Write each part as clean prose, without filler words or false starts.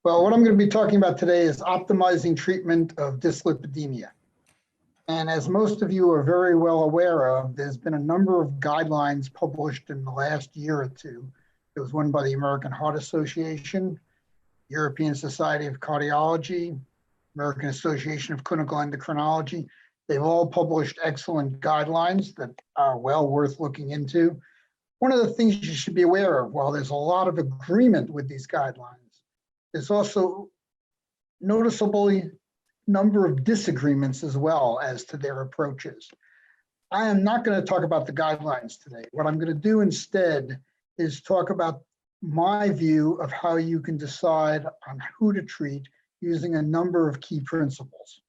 Well, what I'm going to be talking about today is optimizing treatment of dyslipidemia. And as most of you are very well aware of, there's been a number of guidelines published in the last year or two. There was one by the American Heart Association, European Society of Cardiology, American Association of Clinical Endocrinology. They've all published excellent guidelines that are well worth looking into. One of the things you should be aware of, while there's a lot of agreement with these guidelines, there's also noticeably number of disagreements as well as to their approaches. I am not going to talk about the guidelines today. What I'm going to do instead is talk about my view of how you can decide on who to treat using a number of key principles.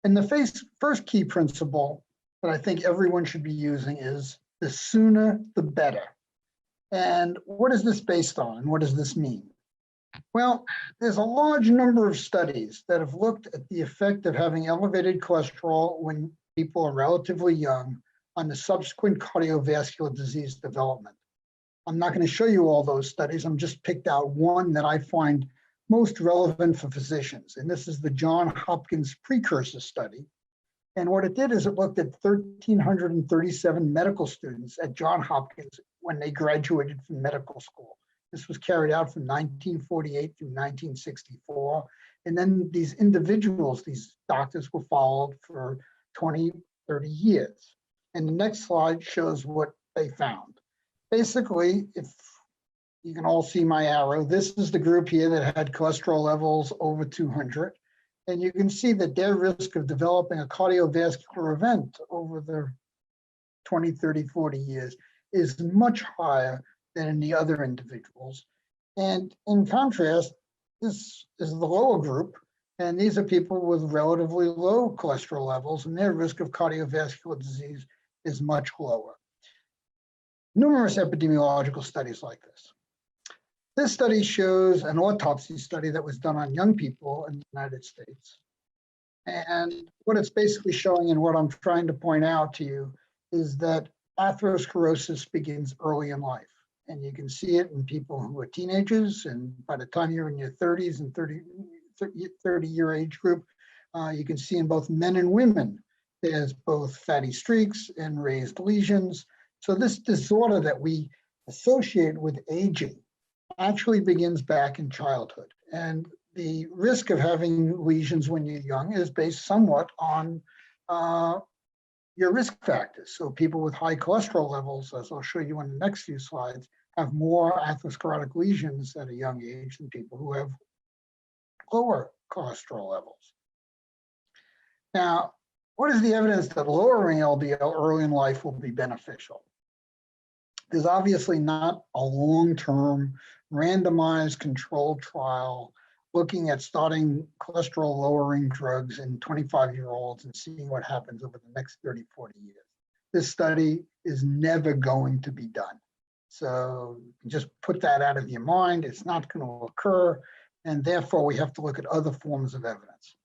And the first key principle that I think everyone should be using is the sooner the better. And what is this based on and what does this mean? Well, there's a large number of studies that have looked at the effect of having elevated cholesterol when people are relatively young on the subsequent cardiovascular disease development. I'm not going to show you all those studies. I'm just picked out one that I find most relevant for physicians. And this is the Johns Hopkins precursor study. And what it did is it looked at 1,337 medical students at Johns Hopkins when they graduated from medical school. This was carried out from 1948 through 1964. And then these individuals, these doctors, were followed for 20, 30 years. And the next slide shows what they found. Basically, if you can all see my arrow, this is the group here that had cholesterol levels over 200. And you can see that their risk of developing a cardiovascular event over the 20, 30, 40 years is much higher than in the other individuals. And in contrast, this is the lower group, and these are people with relatively low cholesterol levels, and their risk of cardiovascular disease is much lower. Numerous epidemiological studies like this. This study shows an autopsy study that was done on young people in the United States. And what it's basically showing, and what I'm trying to point out to you, is that atherosclerosis begins early in life. And you can see it in people who are teenagers, and by the time you're in your 30s and 30-year age group, you can see in both men and women, there's both fatty streaks and raised lesions. So this disorder that we associate with aging actually begins back in childhood. And the risk of having lesions when you're young is based somewhat on your risk factors. So people with high cholesterol levels, as I'll show you in the next few slides, have more atherosclerotic lesions at a young age than people who have lower cholesterol levels. Now, what is the evidence that lowering LDL early in life will be beneficial? There's obviously not a long-term randomized controlled trial looking at starting cholesterol lowering drugs in 25-year-olds and seeing what happens over the next 30, 40 years. This study is never going to be done. So just put that out of your mind. It's not going to occur. And therefore, we have to look at other forms of evidence.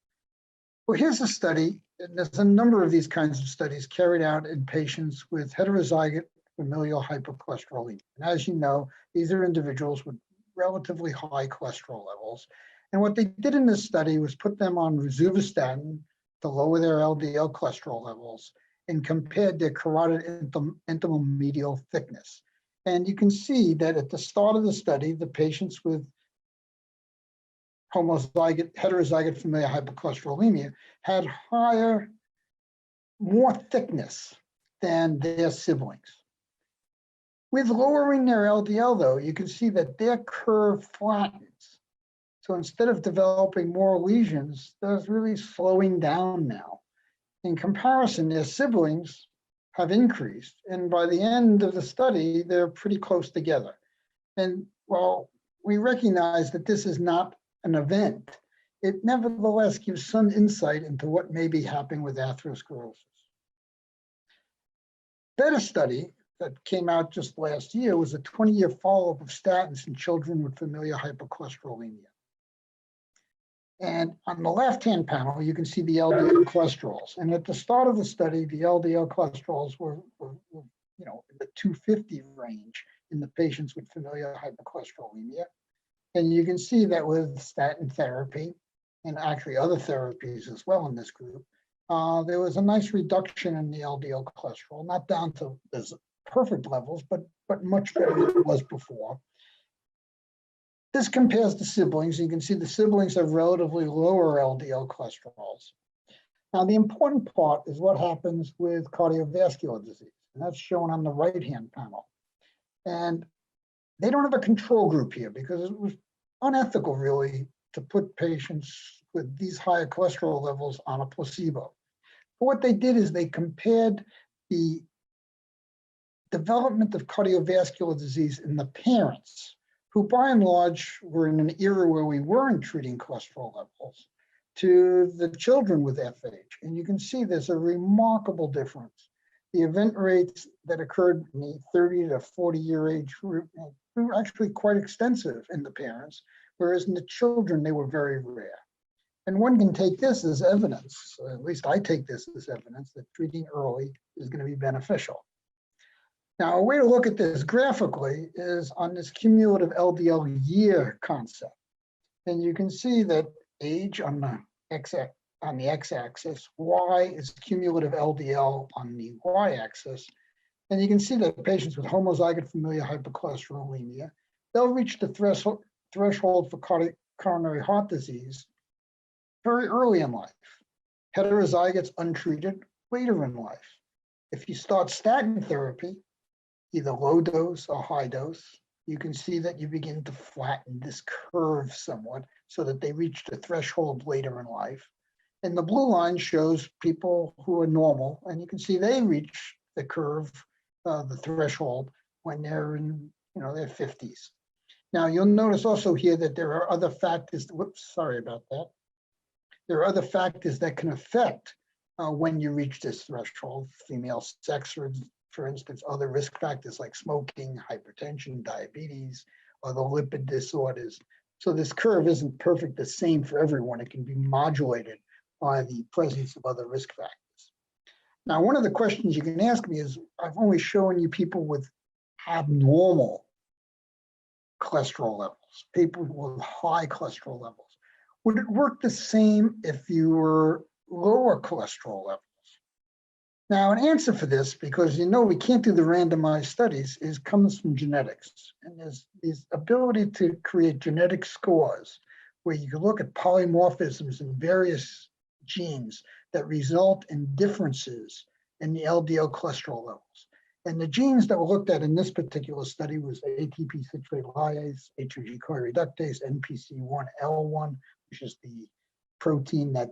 Well, here's a study, and there's a number of these kinds of studies carried out in patients with heterozygous familial hypercholesterolemia. And as you know, these are individuals with relatively high cholesterol levels. And what they did in this study was put them on rosuvastatin to lower their LDL cholesterol levels and compared their carotid intimomedial thickness. And you can see that at the start of the study, the patients with heterozygous familial hypercholesterolemia had more thickness than their siblings. With lowering their LDL, though, you can see that their curve flattens. So instead of developing more lesions, they're really slowing down now. In comparison, their siblings have increased. And by the end of the study, they're pretty close together. And while we recognize that this is not an event, it nevertheless gives some insight into what may be happening with atherosclerosis. Better study that came out just last year was a 20-year follow-up of statins in children with familial hypercholesterolemia. And on the left-hand panel, you can see the LDL cholesterols. And at the start of the study, the LDL cholesterols were in the 250 range in the patients with familial hypercholesterolemia. And you can see that with statin therapy and actually other therapies as well in this group, there was a nice reduction in the LDL cholesterol, not down to as perfect levels, but much better than it was before. This compares to siblings. You can see the siblings have relatively lower LDL cholesterols. Now, the important part is what happens with cardiovascular disease, and that's shown on the right-hand panel. And they don't have a control group here because it was unethical, really, to put patients with these higher cholesterol levels on a placebo. But what they did is they compared the development of cardiovascular disease in the parents, who by and large were in an era where we weren't treating cholesterol levels, to the children with FH. And you can see there's a remarkable difference. The event rates that occurred in the 30 to 40 year age group were actually quite extensive in the parents, whereas in the children, they were very rare. And one can take this as evidence, at least I take this as evidence, that treating early is going to be beneficial. Now, a way to look at this graphically is on this cumulative LDL year concept. And you can see that age on the x-axis, Y is cumulative LDL on the y-axis. And you can see that patients with homozygous familial hypercholesterolemia, they'll reach the threshold for coronary heart disease very early in life. Heterozygotes untreated later in life. If you start statin therapy, either low dose or high dose, you can see that you begin to flatten this curve somewhat so that they reach the threshold later in life. And the blue line shows people who are normal, and you can see they reach the curve, the threshold, when they're in their 50s. Now, you'll notice also here that there are other factors, sorry about that. There are other factors that can affect when you reach this threshold, female sex, for instance, other risk factors like smoking, hypertension, diabetes, or the lipid disorders. So this curve isn't perfect the same for everyone. It can be modulated by the presence of other risk factors. Now, one of the questions you can ask me is, I've only shown you people with abnormal cholesterol levels, people with high cholesterol levels. Would it work the same if you were lower cholesterol levels? Now, an answer for this, because we can't do the randomized studies, comes from genetics. And there's this ability to create genetic scores where you can look at polymorphisms in various genes that result in differences in the LDL cholesterol levels. And the genes that were looked at in this particular study was ATP citrate lyase, HOG CoA reductase, NPC1L1, which is the protein that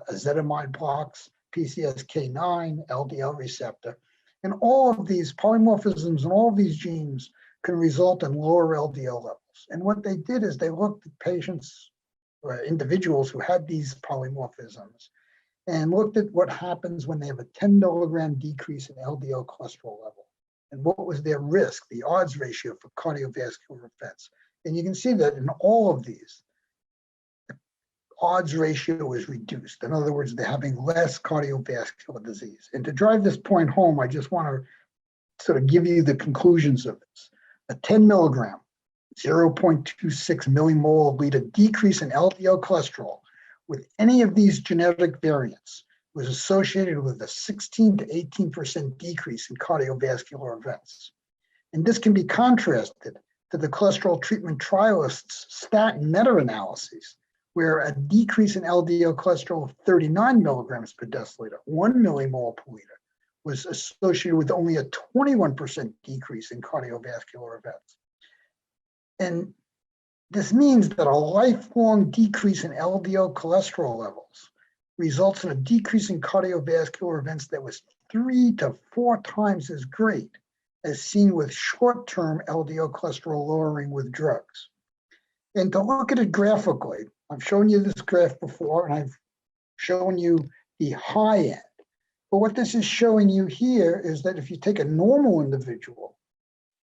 ezetimibe blocks, PCSK9, LDL receptor. And all of these polymorphisms and all of these genes can result in lower LDL levels. And what they did is they looked at patients or individuals who had these polymorphisms and looked at what happens when they have a 10 milligram decrease in LDL cholesterol level and what was their risk, the odds ratio for cardiovascular events. And you can see that in all of these, odds ratio is reduced. In other words, they're having less cardiovascular disease. And to drive this point home, I just want to sort of give you the conclusions of this. A 10 milligram, 0.26 millimole liter decrease in LDL cholesterol with any of these genetic variants was associated with a 16 to 18% decrease in cardiovascular events. And this can be contrasted to the cholesterol treatment trialists' statin meta-analyses, where a decrease in LDL cholesterol of 39 milligrams per deciliter, 1 millimole per liter, was associated with only a 21% decrease in cardiovascular events. And this means that a lifelong decrease in LDL cholesterol levels results in a decrease in cardiovascular events that was 3 to 4 times as great as seen with short-term LDL cholesterol lowering with drugs. And to look at it graphically, I've shown you this graph before, and I've shown you the high end. But what this is showing you here is that if you take a normal individual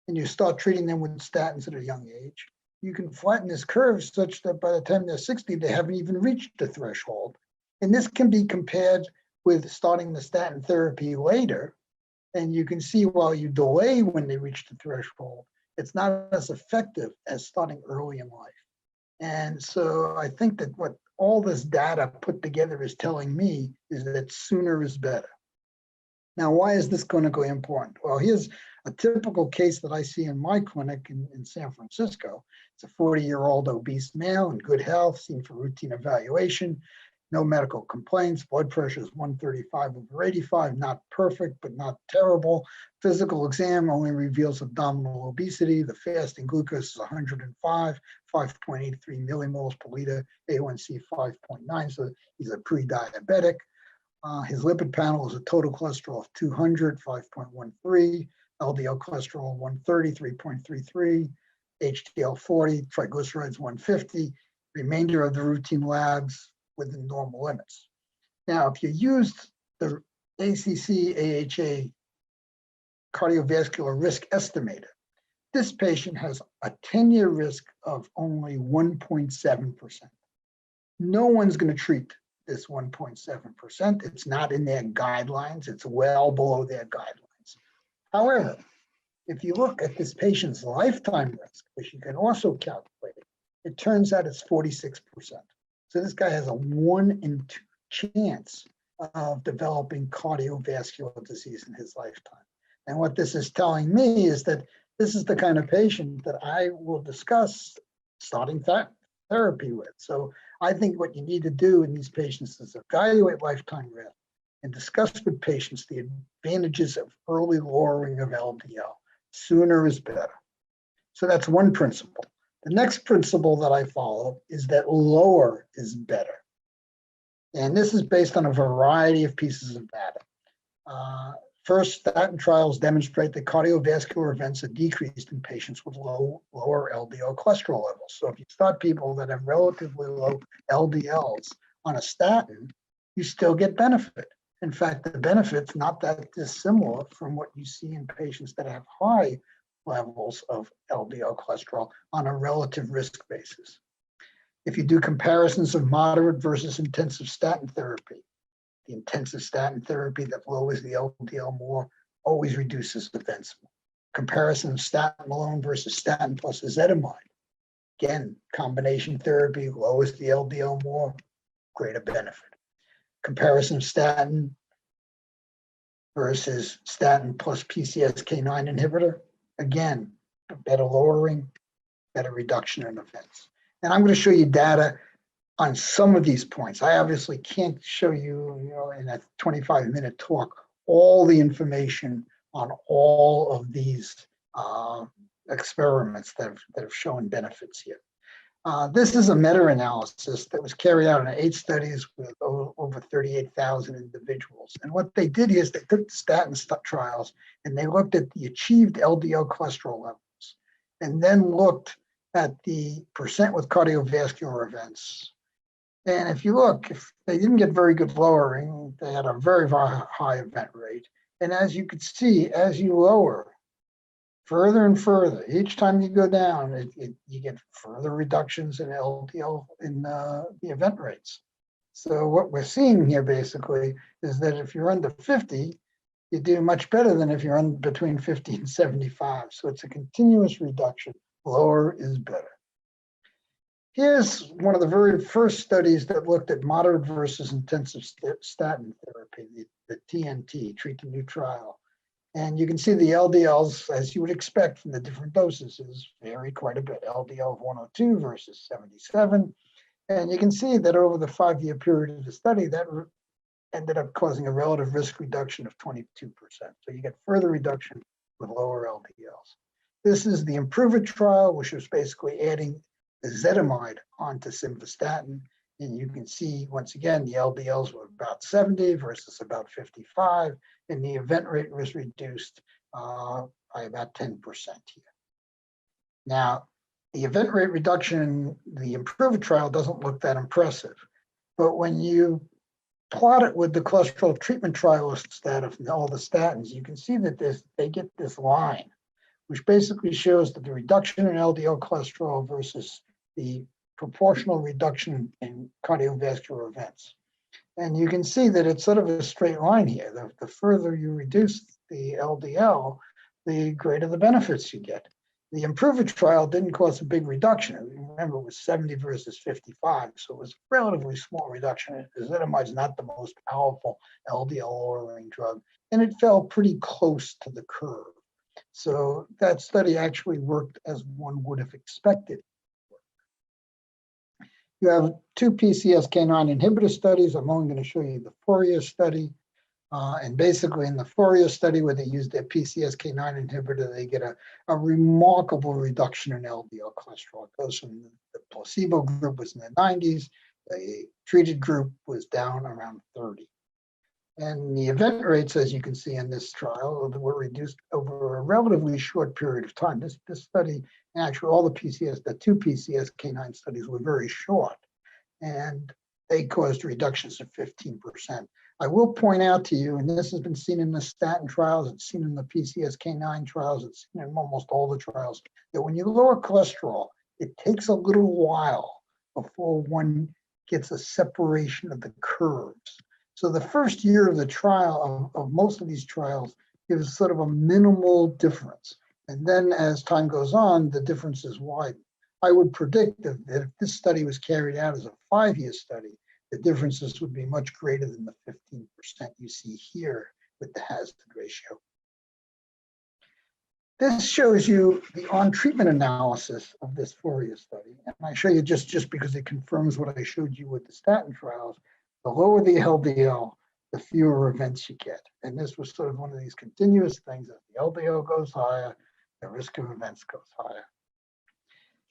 and you start treating them with statins at a young age, you can flatten this curve such that by the time they're 60, they haven't even reached the threshold. And this can be compared with starting the statin therapy later. And you can see while you delay when they reach the threshold, it's not as effective as starting early in life. And so I think that what all this data put together is telling me is that sooner is better. Now, why is this clinically important? Well, here's a typical case that I see in my clinic in San Francisco. It's a 40-year-old obese male in good health, seen for routine evaluation, no medical complaints. Blood pressure is 135/85, not perfect, but not terrible. Physical exam only reveals abdominal obesity. The fasting glucose is 105, 5.83 millimoles per liter, A1C 5.9, so he's a pre-diabetic. His lipid panel is a total cholesterol of 200, 5.13, LDL cholesterol 130, 3.33, HDL 40, triglycerides 150, remainder of the routine labs within normal limits. Now, if you used the ACC/AHA cardiovascular risk estimator, this patient has a 10-year risk of only 1.7%. No one's going to treat this 1.7%. It's not in their guidelines. It's well below their guidelines. However, if you look at this patient's lifetime risk, which you can also calculate, it turns out it's 46%. So this guy has a 1 in 2 chance of developing cardiovascular disease in his lifetime. And what this is telling me is that this is the kind of patient that I will discuss starting therapy with. So I think what you need to do in these patients is evaluate lifetime risk and discuss with patients the advantages of early lowering of LDL. Sooner is better. So that's one principle. The next principle that I follow is that lower is better. And this is based on a variety of pieces of data. First, statin trials demonstrate that cardiovascular events are decreased in patients with lower LDL cholesterol levels. So if you start people that have relatively low LDLs on a statin, you still get benefit. In fact, the benefit's not that dissimilar from what you see in patients that have high levels of LDL cholesterol on a relative risk basis. If you do comparisons of moderate versus intensive statin therapy, the intensive statin therapy that lowers the LDL more always reduces events. Comparison of statin alone versus statin plus ezetimibe. Again, combination therapy lowers the LDL more, greater benefit. Comparison of statin versus statin plus PCSK9 inhibitor. Again, better lowering, better reduction in events. And I'm going to show you data on some of these points. I obviously can't show you, in a 25-minute talk, all the information on all of these experiments that have shown benefits here. This is a meta-analysis that was carried out in 8 studies with over 38,000 individuals. And what they did is they took the statin trials and they looked at the achieved LDL cholesterol levels and then looked at the percent with cardiovascular events. And if you look, if they didn't get very good lowering, they had a very, very high event rate. And as you could see, as you lower further and further, each time you go down, you get further reductions in LDL in the event rates. So what we're seeing here basically is that if you're under 50, you do much better than if you're between 50 and 75. So it's a continuous reduction. Lower is better. Here's one of the very first studies that looked at moderate versus intensive statin therapy, the TNT, treat to new trial. And you can see the LDLs, as you would expect from the different doses, vary quite a bit. LDL of 102 versus 77. And you can see that over the 5-year period of the study, that ended up causing a relative risk reduction of 22%. So you get further reduction with lower LDLs. This is the IMPROVE-IT trial, which was basically adding ezetimibe onto simvastatin. And you can see, once again, the LDLs were about 70 versus about 55, and the event rate was reduced by about 10% here. Now, the event rate reduction in the IMPROVE-IT trial doesn't look that impressive, but when you plot it with the cholesterol treatment trialists that of all the statins, you can see that they get this line, which basically shows that the reduction in LDL cholesterol versus the proportional reduction in cardiovascular events. And you can see that it's sort of a straight line here. The further you reduce the LDL, the greater the benefits you get. The IMPROVE-IT trial didn't cause a big reduction. Remember, it was 70 versus 55, so it was a relatively small reduction. Ezetimibe is not the most powerful LDL lowering drug, and it fell pretty close to the curve. So that study actually worked as one would have expected. You have two PCSK9 inhibitor studies. I'm only going to show you the FOURIER study. And basically in the FOURIER study where they use their PCSK9 inhibitor, they get a remarkable reduction in LDL cholesterol. It goes from the placebo group was in the 90s, the treated group was down around 30. And the event rates, as you can see in this trial, were reduced over a relatively short period of time. This study, actually all the two PCSK9 studies were very short, and they caused reductions of 15%. I will point out to you, and this has been seen in the statin trials, it's seen in the PCSK9 trials, it's seen in almost all the trials, that when you lower cholesterol, it takes a little while before one gets a separation of the curves. So the first year of the trial, of most of these trials, gives sort of a minimal difference. And then as time goes on, the differences widen. I would predict that if this study was carried out as a 5-year study, the differences would be much greater than the 15% you see here with the hazard ratio. This shows you the on-treatment analysis of this FOURIER study. And I show you just because it confirms what I showed you with the statin trials. The lower the LDL, the fewer events you get. And this was sort of one of these continuous things. As the LDL goes higher, the risk of events goes higher.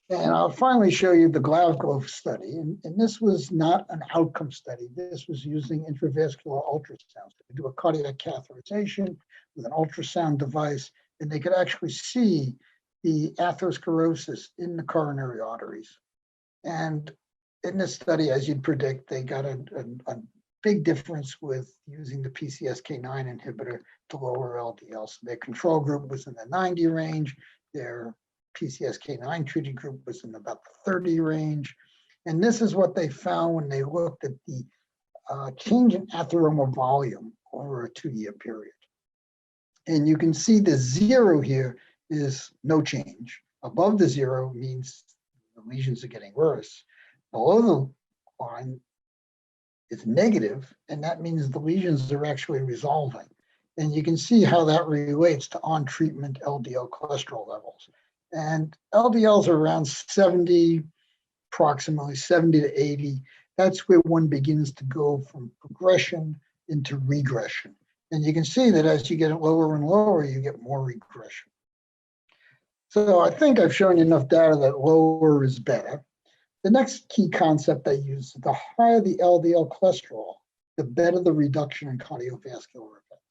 And I'll finally show you the Glasgow study. And this was not an outcome study. This was using intravascular ultrasound. So they do a cardiac catheterization with an ultrasound device, and they could actually see the atherosclerosis in the coronary arteries. And in this study, as you'd predict, they got a big difference with using the PCSK9 inhibitor to lower LDL. So their control group was in the 90 range. Their PCSK9 treated group was in about the 30 range. And this is what they found when they looked at the change in atheroma volume over a 2-year period. And you can see the 0 here is no change. Above the 0 means the lesions are getting worse. Below the line is negative, and that means the lesions are actually resolving. And you can see how that relates to on-treatment LDL cholesterol levels. And LDLs are around 70, approximately 70 to 80. That's where one begins to go from progression into regression. And you can see that as you get it lower and lower, you get more regression. So I think I've shown you enough data that lower is better. The next key concept I use, the higher the LDL cholesterol, the better the reduction in cardiovascular events.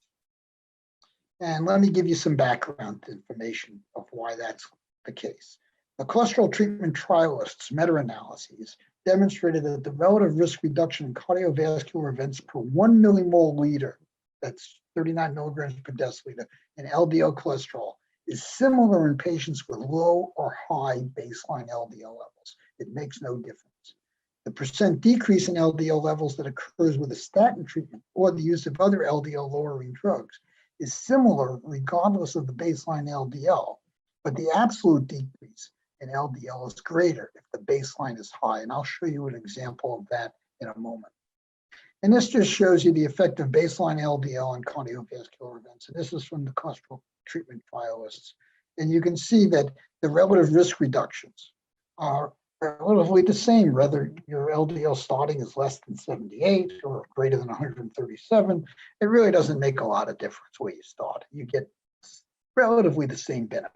And let me give you some background information of why that's the case. The cholesterol treatment trialists' meta-analyses demonstrated that the relative risk reduction in cardiovascular events per 1 millimole liter, that's 39 milligrams per deciliter, in LDL cholesterol is similar in patients with low or high baseline LDL levels. It makes no difference. The percent decrease in LDL levels that occurs with a statin treatment or the use of other LDL lowering drugs is similar regardless of the baseline LDL, but the absolute decrease in LDL is greater if the baseline is high. And I'll show you an example of that in a moment. And this just shows you the effect of baseline LDL on cardiovascular events. And this is from the cholesterol treatment trialists. And you can see that the relative risk reductions are relatively the same, whether your LDL starting is less than 78 or greater than 137. It really doesn't make a lot of difference where you start. You get relatively the same benefit.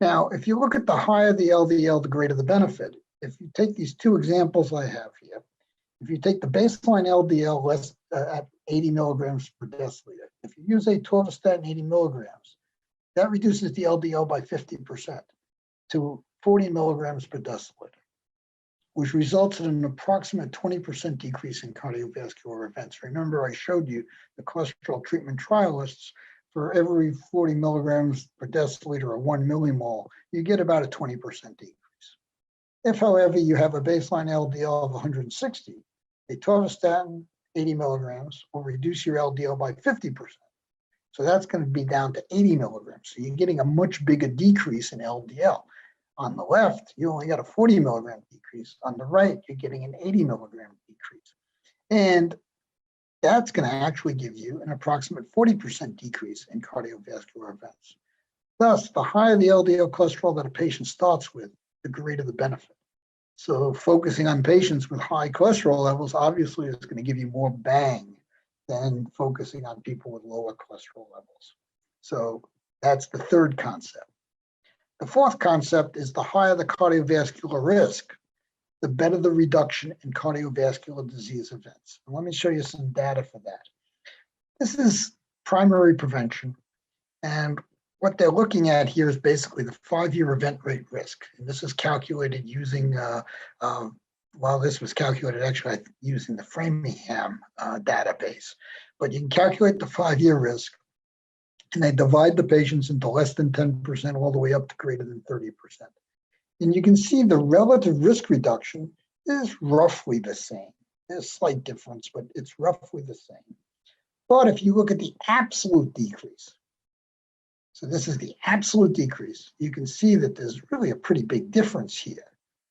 Now, if you look at the higher the LDL, the greater the benefit. If you take these two examples I have here, if you take the baseline LDL less at 80 milligrams per deciliter, if you use atorvastatin 80 milligrams, that reduces the LDL by 50% to 40 milligrams per deciliter, which results in an approximate 20% decrease in cardiovascular events. Remember, I showed you the cholesterol treatment trialists, for every 40 milligrams per deciliter or 1 millimole, you get about a 20% decrease. If, however, you have a baseline LDL of 160, atorvastatin 80 milligrams will reduce your LDL by 50%. So that's going to be down to 80 milligrams. So you're getting a much bigger decrease in LDL. On the left, you only got a 40 milligram decrease. On the right, you're getting an 80 milligram decrease. And that's going to actually give you an approximate 40% decrease in cardiovascular events. Thus, the higher the LDL cholesterol that a patient starts with, the greater the benefit. So focusing on patients with high cholesterol levels obviously is going to give you more bang than focusing on people with lower cholesterol levels. So that's the third concept. The fourth concept is the higher the cardiovascular risk, the better the reduction in cardiovascular disease events. And let me show you some data for that. This is primary prevention. And what they're looking at here is basically the 5-year event rate risk. And this is calculated using, this was calculated actually using the Framingham database. But you can calculate the 5-year risk, and they divide the patients into less than 10% all the way up to greater than 30%. And you can see the relative risk reduction is roughly the same. There's a slight difference, but it's roughly the same. But if you look at the absolute decrease, so this is the absolute decrease, you can see that there's really a pretty big difference here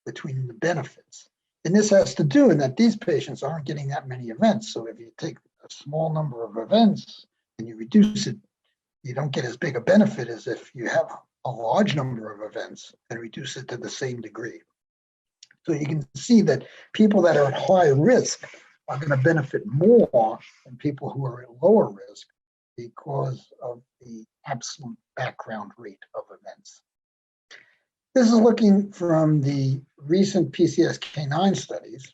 between the benefits. And this has to do in that these patients aren't getting that many events. So if you take a small number of events and you reduce it, you don't get as big a benefit as if you have a large number of events and reduce it to the same degree. So you can see that people that are at high risk are going to benefit more than people who are at lower risk because of the absolute background rate of events. This is looking from the recent PCSK9 studies.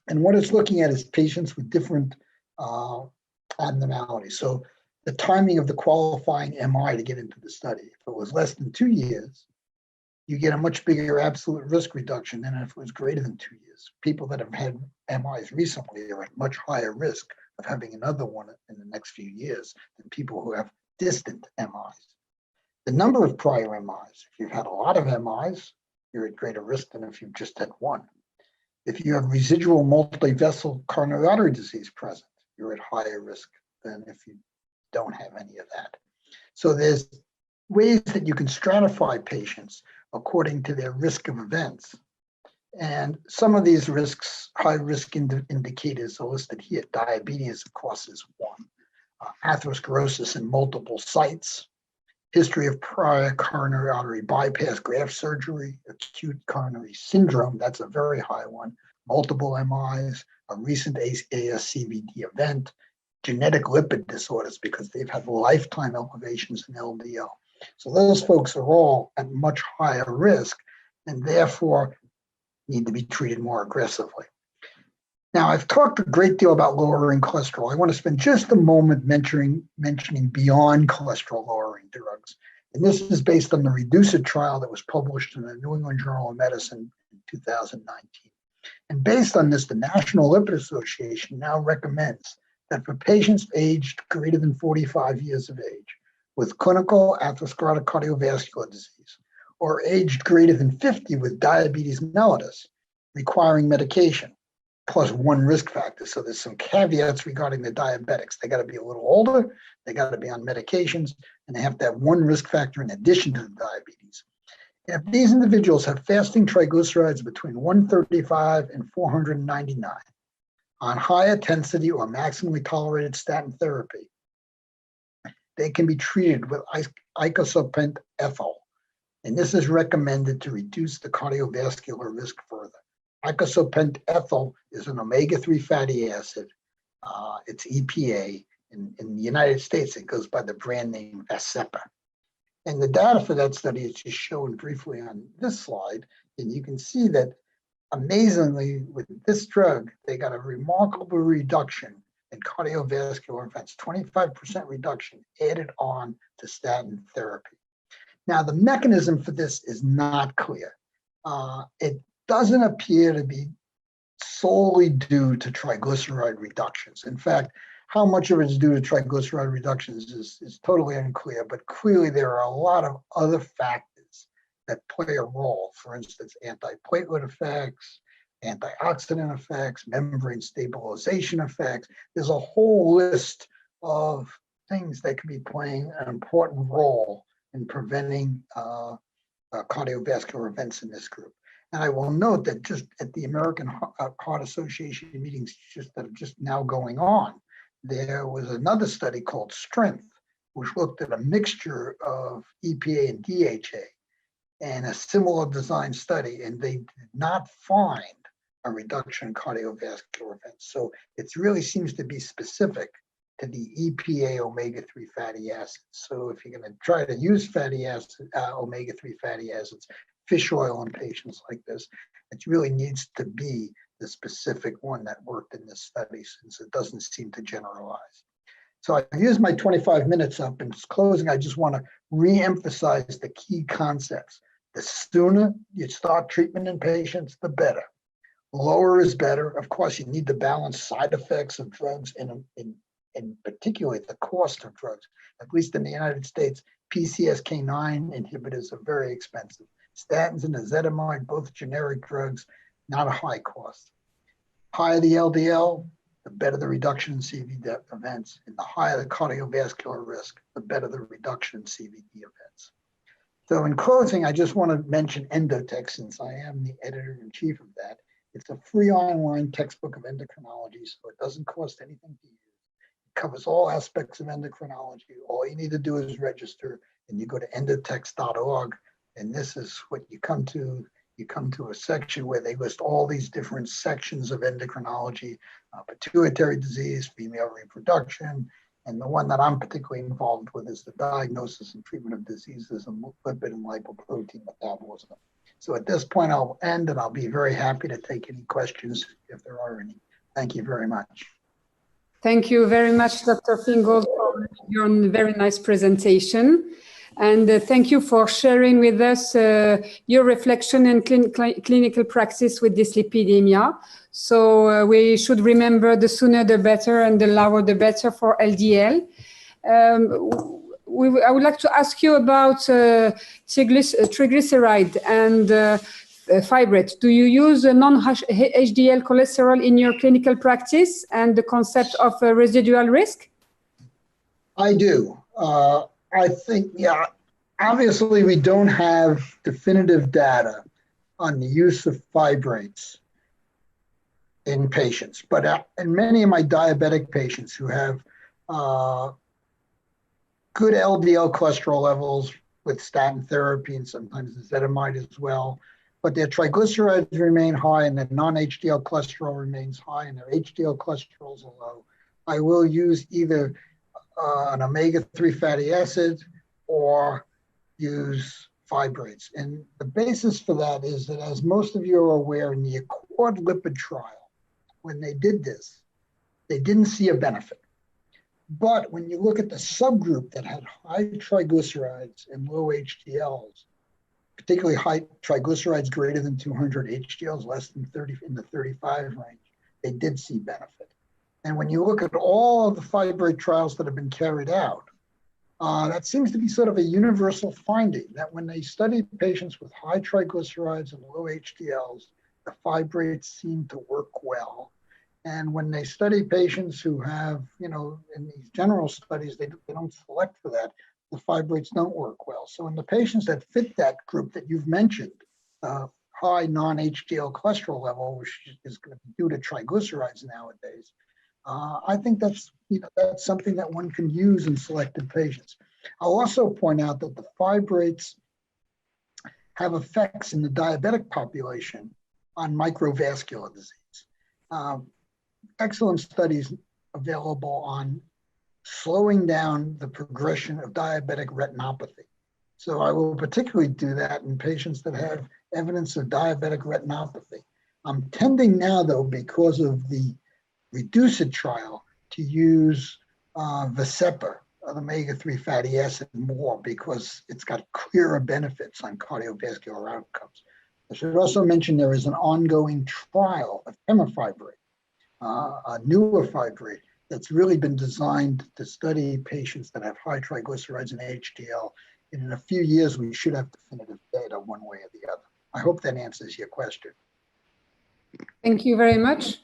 And what it's looking at is patients with different abnormalities. So the timing of the qualifying MI to get into the study. If it was less than 2 years, you get a much bigger absolute risk reduction than if it was greater than 2 years. People that have had MIs recently are at much higher risk of having another one in the next few years than people who have distant MIs. The number of prior MIs, if you've had a lot of MIs, you're at greater risk than if you've just had one. If you have residual multi-vessel coronary artery disease present, you're at higher risk than if you don't have any of that. So there's ways that you can stratify patients according to their risk of events. And some of these risks, high risk indicators are listed here. Diabetes, of course, is one. Atherosclerosis in multiple sites, history of prior coronary artery bypass graft surgery, acute coronary syndrome, that's a very high one, multiple MIs, a recent ASCVD event, genetic lipid disorders because they've had lifetime elevations in LDL. So those folks are all at much higher risk and therefore need to be treated more aggressively. Now, I've talked a great deal about lowering cholesterol. I want to spend just a moment mentioning beyond cholesterol lowering drugs. And this is based on the REDUCE-IT trial that was published in the New England Journal of Medicine in 2019. And based on this, the National Lipid Association now recommends that for patients aged greater than 45 years of age with clinical atherosclerotic cardiovascular disease, or aged greater than 50 with diabetes mellitus requiring medication, plus one risk factor. So there's some caveats regarding the diabetics. They got to be a little older, they got to be on medications, and they have to have one risk factor in addition to the diabetes. If these individuals have fasting triglycerides between 135 and 499 on high intensity or maximally tolerated statin therapy, they can be treated with icosapent ethyl. And this is recommended to reduce the cardiovascular risk further. Icosapent ethyl is an omega-3 fatty acid. It's EPA. In the United States, it goes by the brand name Vascepa. And the data for that study is just shown briefly on this slide. And you can see that amazingly, with this drug, they got a remarkable reduction in cardiovascular events, 25% reduction added on to statin therapy. Now, the mechanism for this is not clear. It doesn't appear to be solely due to triglyceride reductions. In fact, how much of it is due to triglyceride reductions is totally unclear, but clearly there are a lot of other factors that play a role. For instance, antiplatelet effects, antioxidant effects, membrane stabilization effects. There's a whole list of things that could be playing an important role in preventing cardiovascular events in this group. And I will note that just at the American Heart Association meetings that are just now going on, there was another study called Strength, which looked at a mixture of EPA and DHA and a similar design study, and they did not find a reduction in cardiovascular events. So it really seems to be specific to the EPA omega-3 fatty acids. So if you're going to try to use fatty acid, omega-3 fatty acids, fish oil in patients like this, it really needs to be the specific one that worked in this study, since it doesn't seem to generalize. So I've used my 25 minutes up. In closing, I just want to re-emphasize the key concepts. The sooner you start treatment in patients, the better. Lower is better. Of course, you need to balance side effects of drugs and particularly the cost of drugs. At least in the United States, PCSK9 inhibitors are very expensive. Statins and ezetimibe, both generic drugs, not a high cost. Higher the LDL, the better the reduction in CV events, and the higher the cardiovascular risk, the better the reduction in CVD events. So in closing, I just want to mention Endotex, since I am the editor-in-chief of that. It's a free online textbook of endocrinology, so it doesn't cost anything to use. Covers all aspects of endocrinology. All you need to do is register, and you go to endotex.org, and this is what you come to. You come to a section where they list all these different sections of endocrinology, pituitary disease, female reproduction, and the one that I'm particularly involved with is the diagnosis and treatment of diseases of lipid and lipoprotein metabolism. So at this point, I'll end, and I'll be very happy to take any questions if there are any. Thank you very much. Thank you very much, Dr. Feingold, for your very nice presentation. And thank you for sharing with us your reflection and clinical practice with dyslipidemia. So we should remember the sooner the better and the lower the better for LDL. I would like to ask you about triglyceride and fibrate. Do you use a non-HDL cholesterol in your clinical practice and the concept of residual risk? I do. I think, yeah, obviously we don't have definitive data on the use of fibrates in patients, but in many of my diabetic patients who have good LDL cholesterol levels with statin therapy and sometimes ezetimibe as well, but their triglycerides remain high and their non-HDL cholesterol remains high and their HDL cholesterols are low, I will use either an omega-3 fatty acid or use fibrates. And the basis for that is that, as most of you are aware, in the Accord lipid trial, when they did this, they didn't see a benefit. But when you look at the subgroup that had high triglycerides and low HDLs, particularly high triglycerides greater than 200, HDLs less than 30, in the 35 range, they did see benefit. And when you look at all of the fibrate trials that have been carried out, that seems to be sort of a universal finding that when they study patients with high triglycerides and low HDLs, the fibrates seem to work well. And when they study patients who have, you know, in these general studies, they don't select for that, the fibrates don't work well. So in the patients that fit that group that you've mentioned, high non-HDL cholesterol level, which is going to be due to triglycerides nowadays, I think that's, you know, that's something that one can use in selected patients. I'll also point out that the fibrates have effects in the diabetic population on microvascular disease. Excellent studies available on slowing down the progression of diabetic retinopathy. So I will particularly do that in patients that have evidence of diabetic retinopathy. I'm tending now, though, because of the REDUCE-IT trial, to use Vascepa, an omega-3 fatty acid, more because it's got clearer benefits on cardiovascular outcomes. I should also mention there is an ongoing trial of emafibrate, a newer fibrate that's really been designed to study patients that have high triglycerides and HDL. And in a few years, we should have definitive data one way or the other. I hope that answers your question. Thank you very much.